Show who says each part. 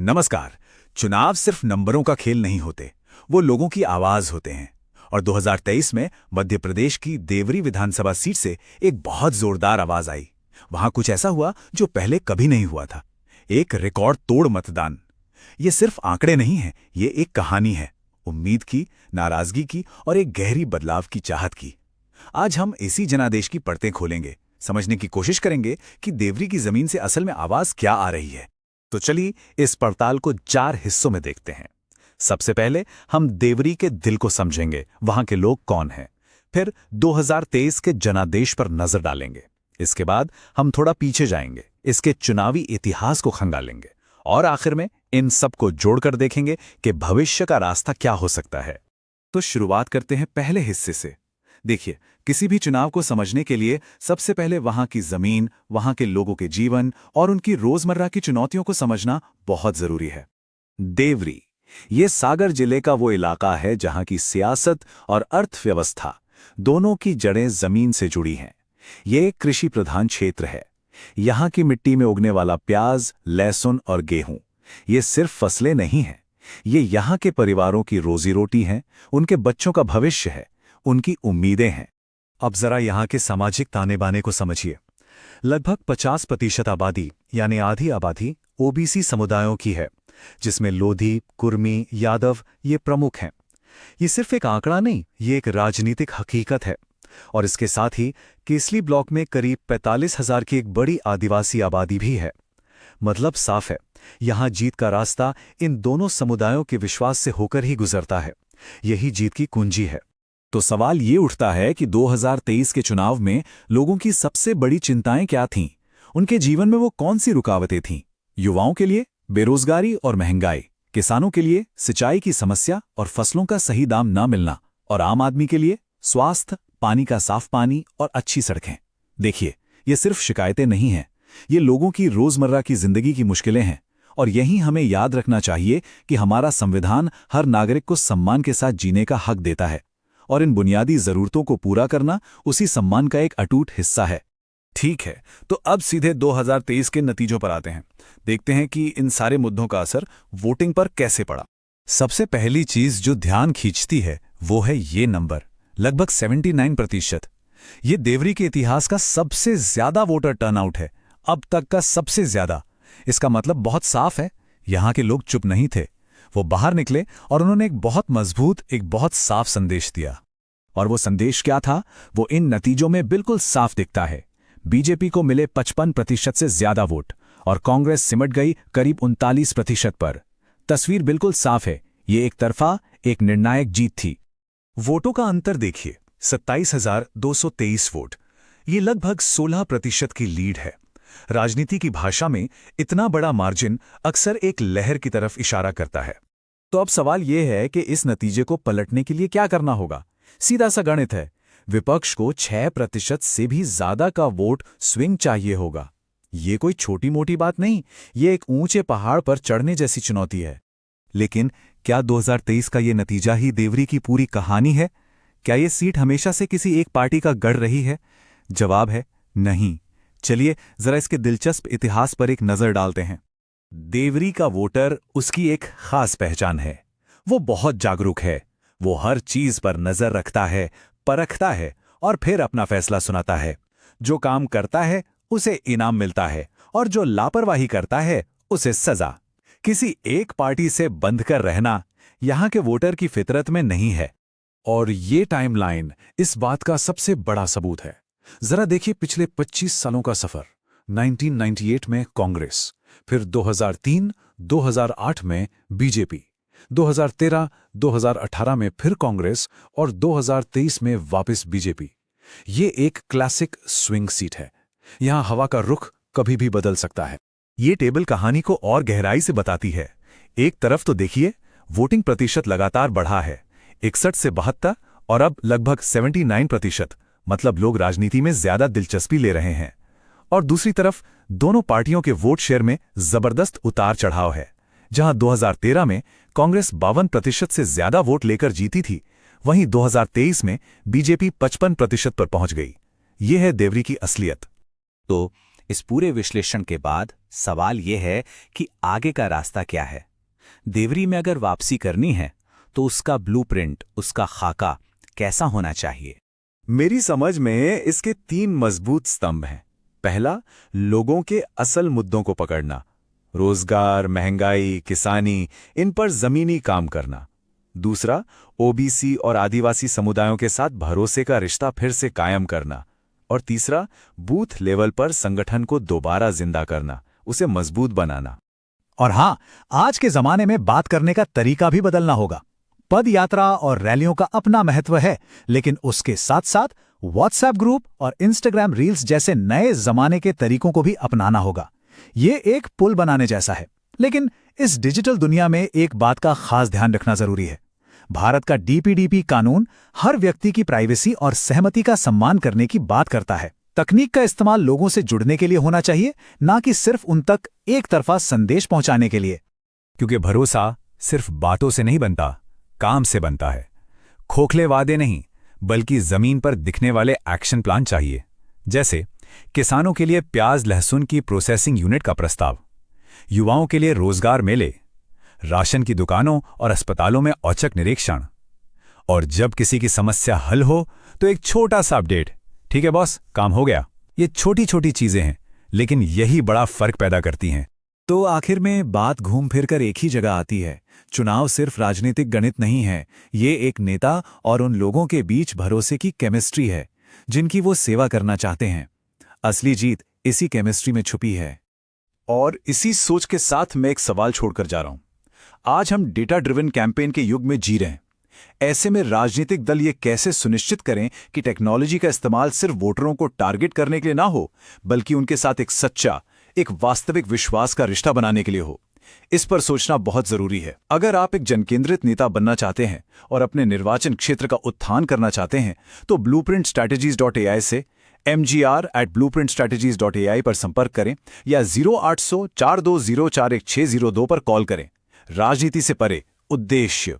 Speaker 1: नमस्कार। चुनाव सिर्फ नंबरों का खेल नहीं होते, वो लोगों की आवाज होते हैं। और 2023 में मध्य प्रदेश की देवरी विधानसभा सीट से एक बहुत जोरदार आवाज आई। वहां कुछ ऐसा हुआ जो पहले कभी नहीं हुआ था। एक रिकॉर्ड तोड़ मतदान। ये सिर्फ आंकड़े नहीं हैं, ये एक कहानी है। उम्मीद की, नाराजगी की और एक गहरी बदलाव की चाहत की। आज हम इसी जनादेश की परतें खोलेंगे, समझने की कोशिश करेंगे कि देवरी की जमीन से असल में आवाज क्या आ रही है। तो चलिए इस पड़ताल को 4 हिस्सों में देखते हैं। सबसे पहले हम देवरी के दिल को समझेंगे, वहां के लोग कौन हैं। फिर 2023 के जनादेश पर नजर डालेंगे। इसके बाद हम थोड़ा पीछे जाएंगे, इसके चुनावी इतिहास को खंगालेंगे। और आखिर में इन सब को जोड़कर देखेंगे कि भविष्य का रास्ता क्या हो सकता है। तो शुरुआत करते हैं पहले हिस्से से। देखिए, किसी भी चुनाव को समझने के लिए सबसे पहले वहां की जमीन, वहां के लोगों के जीवन और उनकी रोजमर्रा की चुनौतियों को समझना बहुत जरूरी है। देवरी, ये सागर जिले का वो इलाका है जहां की सियासत और अर्थव्यवस्था दोनों की जड़ें जमीन से जुड़ी हैं। ये एक कृषि प्रधान क्षेत्र है। यहां की मिट्टी में उगने वाला प्याज, लहसुन और गेहूं, ये सिर्फ फसलें नहीं हैं, ये यहां के परिवारों की रोजी रोटी हैं, उनके बच्चों का भविष्य है, उनकी उम्मीदें हैं। अब जरा यहां के सामाजिक ताने बाने को समझिए। लगभग 50% आबादी यानी आधी आबादी ओबीसी समुदायों की है, जिसमें लोधी, कुर्मी, यादव ये प्रमुख हैं। ये सिर्फ एक आंकड़ा नहीं, ये एक राजनीतिक हकीकत है। और इसके साथ ही केसली ब्लॉक में करीब 45,000 की एक बड़ी आदिवासी आबादी भी है। मतलब साफ है, यहां जीत का रास्ता इन दोनों समुदायों के विश्वास से होकर ही गुजरता है। यही जीत की कुंजी है। तो सवाल ये उठता है कि 2023 के चुनाव में लोगों की सबसे बड़ी चिंताएं क्या थीं? उनके जीवन में वो कौन सी रुकावटें थीं? युवाओं के लिए बेरोजगारी और महंगाई, किसानों के लिए सिंचाई की समस्या और फसलों का सही दाम न मिलना, और आम आदमी के लिए स्वास्थ्य, पानी का साफ पानी और अच्छी सड़कें। देखिए, ये सिर्फ शिकायतें नहीं हैं, ये लोगों की रोजमर्रा की जिंदगी की मुश्किलें हैं। और यही हमें याद रखना चाहिए कि हमारा संविधान हर नागरिक को सम्मान के साथ जीने का हक देता है, और इन बुनियादी जरूरतों को पूरा करना उसी सम्मान का एक अटूट हिस्सा है। ठीक है, तो अब सीधे 2023 के नतीजों पर आते हैं। देखते हैं कि इन सारे मुद्दों का असर वोटिंग पर कैसे पड़ा। सबसे पहली चीज जो ध्यान खींचती है वो है ये नंबर, लगभग 79%। ये देवरी के इतिहास का सबसे ज्यादा वोटर टर्नआउट है, अब तक का सबसे ज्यादा। इसका मतलब बहुत साफ है, यहां के लोग चुप नहीं थे। वो बाहर निकले और उन्होंने एक बहुत मजबूत, एक बहुत साफ संदेश दिया। और वो संदेश क्या था, वो इन नतीजों में बिल्कुल साफ दिखता है। बीजेपी को मिले 55% से ज्यादा वोट और कांग्रेस सिमट गई करीब 39% पर। तस्वीर बिल्कुल साफ है, ये एक तरफा, एक निर्णायक जीत थी। वोटों का अंतर देखिए, 27,223 वोट, ये लगभग 16% की लीड है। राजनीति की भाषा में इतना बड़ा मार्जिन अक्सर एक लहर की तरफ इशारा करता है। तो अब सवाल यह है कि इस नतीजे को पलटने के लिए क्या करना होगा। सीधा सा गणित है, विपक्ष को 6% से भी ज्यादा का वोट स्विंग चाहिए होगा। ये कोई छोटी मोटी बात नहीं, ये एक ऊंचे पहाड़ पर चढ़ने जैसी चुनौती है। लेकिन क्या 2023 का ये नतीजा ही देवरी की पूरी कहानी है? क्या ये सीट हमेशा से किसी एक पार्टी का गढ़ रही है? जवाब है नहीं। चलिए जरा इसके दिलचस्प इतिहास पर एक नजर डालते हैं। देवरी का वोटर, उसकी एक खास पहचान है। वो बहुत जागरूक है। वो हर चीज पर नजर रखता है, परखता है और फिर अपना फैसला सुनाता है। जो काम करता है उसे इनाम मिलता है और जो लापरवाही करता है उसे सजा। किसी एक पार्टी से बंध कर रहना यहां के वोटर की फितरत में नहीं है। और ये टाइमलाइन इस बात का सबसे बड़ा सबूत है। जरा देखिए पिछले 25 सालों का सफर। 1998 में कांग्रेस, फिर 2003, 2008 में बीजेपी, 2013, 2018 में फिर कांग्रेस और 2023 में वापस बीजेपी। ये एक क्लासिक स्विंग सीट है। यहां हवा का रुख कभी भी बदल सकता है। ये टेबल कहानी को और गहराई से बताती है। एक तरफ तो देखिए, वोटिंग प्रतिशत लगातार बढ़ा है, 61 से 72 और अब लगभग 79%। मतलब लोग राजनीति में ज्यादा दिलचस्पी ले रहे हैं। और दूसरी तरफ दोनों पार्टियों के वोट शेयर में जबरदस्त उतार चढ़ाव है। जहां 2013 में कांग्रेस 52% से ज्यादा वोट लेकर जीती थी, वहीं 2023 में बीजेपी 55% पर पहुंच गई। यह है देवरी की असलियत।
Speaker 2: तो इस पूरे विश्लेषण के बाद सवाल ये है कि आगे का रास्ता क्या है। देवरी में अगर वापसी करनी है तो उसका ब्लूप्रिंट, उसका खाका कैसा होना चाहिए?
Speaker 1: मेरी समझ में इसके 3 मजबूत स्तंभ हैं। पहला, लोगों के असल मुद्दों को पकड़ना, रोजगार, महंगाई, किसानी, इन पर जमीनी काम करना। दूसरा, ओबीसी और आदिवासी समुदायों के साथ भरोसे का रिश्ता फिर से कायम करना। और तीसरा, बूथ लेवल पर संगठन को दोबारा जिंदा करना, उसे मजबूत बनाना।
Speaker 3: और हां, आज के जमाने में बात करने का तरीका भी बदलना होगा। पद यात्रा और रैलियों का अपना महत्व है, लेकिन उसके साथ साथ व्हाट्सएप ग्रुप और इंस्टाग्राम रील्स जैसे नए जमाने के तरीकों को भी अपनाना होगा। ये एक पुल बनाने जैसा है, लेकिन इस डिजिटल दुनिया में एक बात का खास ध्यान रखना जरूरी है। भारत का डीपीडीपी कानून हर व्यक्ति की प्राइवेसी और सहमति का सम्मान करने की बात करता है। तकनीक का इस्तेमाल लोगों से जुड़ने के लिए होना चाहिए, ना कि सिर्फ उन तक एक तरफा संदेश पहुंचाने के लिए।
Speaker 2: क्योंकि भरोसा सिर्फ बातों से नहीं बनता, काम से बनता है। खोखले वादे नहीं, बल्कि जमीन पर दिखने वाले एक्शन प्लान चाहिए। जैसे किसानों के लिए प्याज लहसुन की प्रोसेसिंग यूनिट का प्रस्ताव, युवाओं के लिए रोजगार मेले, राशन की दुकानों और अस्पतालों में औचक निरीक्षण, और जब किसी की समस्या हल हो तो एक छोटा सा अपडेट, ठीक है बॉस, काम हो गया। ये छोटी छोटी चीजें हैं, लेकिन यही बड़ा फर्क पैदा करती हैं।
Speaker 1: तो आखिर में बात घूम फिर कर एक ही जगह आती है। चुनाव सिर्फ राजनीतिक गणित नहीं है, ये एक नेता और उन लोगों के बीच भरोसे की केमिस्ट्री है जिनकी वो सेवा करना चाहते हैं। असली जीत इसी केमिस्ट्री में छुपी है। और इसी सोच के साथ मैं एक सवाल छोड़कर जा रहा हूं। आज हम डेटा ड्रिवन कैंपेन के युग में जी रहे हैं। ऐसे में राजनीतिक दल ये कैसे सुनिश्चित करें कि टेक्नोलॉजी का इस्तेमाल सिर्फ वोटरों को टारगेट करने के लिए ना हो, बल्कि उनके साथ एक सच्चा, एक वास्तविक विश्वास का रिश्ता बनाने के लिए हो? इस पर सोचना बहुत जरूरी है। अगर आप एक जनकेंद्रित नेता बनना चाहते हैं और अपने निर्वाचन क्षेत्र का उत्थान करना चाहते हैं, तो blueprintstrategies.ai से mgr@blueprintstrategies.ai पर संपर्क करें या 0800 420 41602 पर कॉल करें। राजनीति से परे, उद्देश्य